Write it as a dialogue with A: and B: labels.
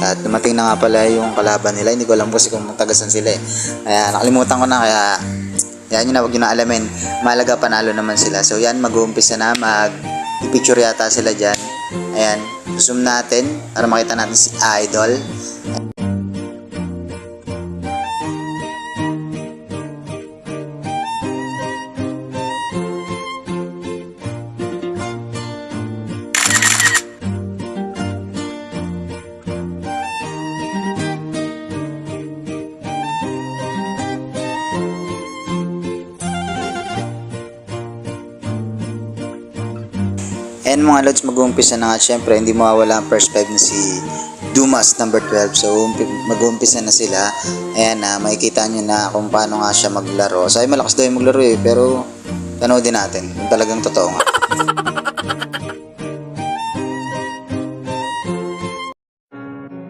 A: At dumating na nga pala yung kalaban nila. Hindi ko alam kasi kung tagasan sila eh. Kaya nakalimutan ko na, kaya yan yun na, huwag yun na alamin. Malaga panalo naman sila. So yan, mag-uumpisa na, mag-picture yata sila dyan. Ayan, zoom natin para makita natin si Idol. And mga lods, mag-uumpisa na nga. Syempre hindi mawawala ang first 5 na si Dumas number 12. So mag-uumpisa na sila. Ayan, makikita nyo na kung paano nga siya maglaro. So ay malakas daw yung maglaro eh, pero tanoodin natin kung talagang totoo nga.